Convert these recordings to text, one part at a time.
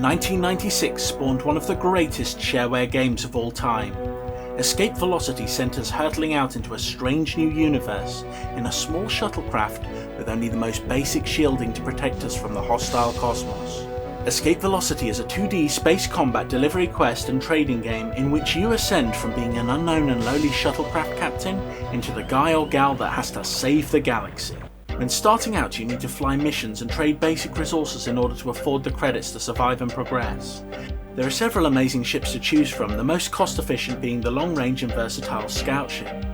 1996 spawned one of the greatest shareware games of all time. Escape velocity sent us hurtling out into a strange new universe in a small shuttlecraft with only the most basic shielding to protect us from the hostile cosmos. Escape Velocity is a 2D space combat delivery quest and trading game in which you ascend from being an unknown and lowly shuttlecraft captain into the guy or gal that has to save the galaxy. When starting out, you need to fly missions and trade basic resources in order to afford the credits to survive and progress. There are several amazing ships to choose from, the most cost efficient being the long range and versatile scout ship.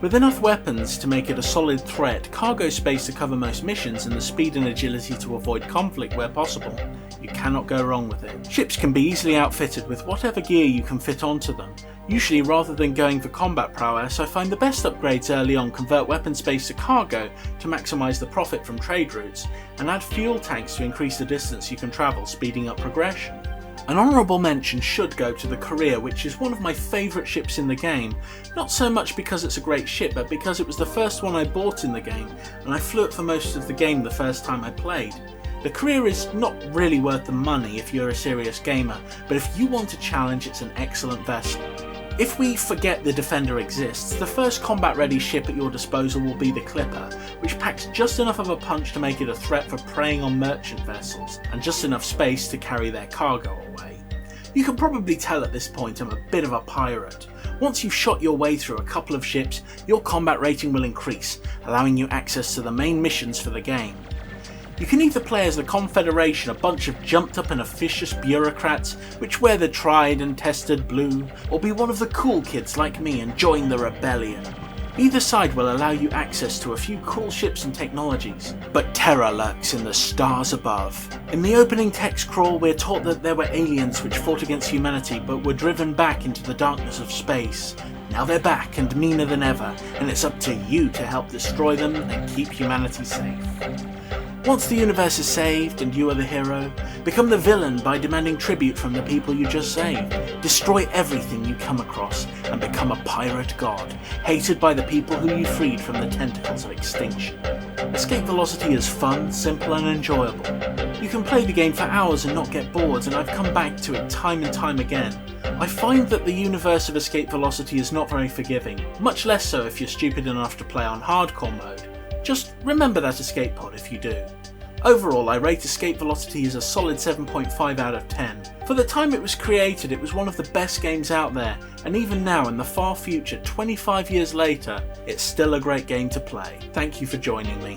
With enough weapons to make it a solid threat, cargo space to cover most missions, and the speed and agility to avoid conflict where possible, you cannot go wrong with it. Ships can be easily outfitted with whatever gear you can fit onto them. Usually, rather than going for combat prowess, I find the best upgrades early on convert weapon space to cargo to maximise the profit from trade routes, and add fuel tanks to increase the distance you can travel, speeding up progression. An honourable mention should go to the Korea, which is one of my favourite ships in the game, not so much because it's a great ship, but because it was the first one I bought in the game, and I flew it for most of the game the first time I played. The Korea is not really worth the money if you're a serious gamer, but if you want a challenge, it's an excellent vessel. If we forget the Defender exists, the first combat-ready ship at your disposal will be the Clipper, which packs just enough of a punch to make it a threat for preying on merchant vessels, and just enough space to carry their cargo away. You can probably tell at this point I'm a bit of a pirate. Once you've shot your way through a couple of ships, your combat rating will increase, allowing you access to the main missions for the game. You can either play as the Confederation, a bunch of jumped up and officious bureaucrats which wear the tried and tested blue, or be one of the cool kids like me and join the rebellion. Either side will allow you access to a few cool ships and technologies, but terror lurks in the stars above. In the opening text crawl, we're taught that there were aliens which fought against humanity but were driven back into the darkness of space. Now they're back and meaner than ever, and it's up to you to help destroy them and keep humanity safe. Once the universe is saved and you are the hero, become the villain by demanding tribute from the people you just saved. Destroy everything you come across and become a pirate god, hated by the people who you freed from the tentacles of extinction. Escape Velocity is fun, simple and enjoyable. You can play the game for hours and not get bored, and I've come back to it time and time again. I find that the universe of Escape Velocity is not very forgiving, much less so if you're stupid enough to play on hardcore mode. Just remember that escape pod if you do. Overall, I rate Escape Velocity as a solid 7.5 out of 10. For the time it was created, it was one of the best games out there, and even now in the far future, 25 years later, it's still a great game to play. Thank you for joining me.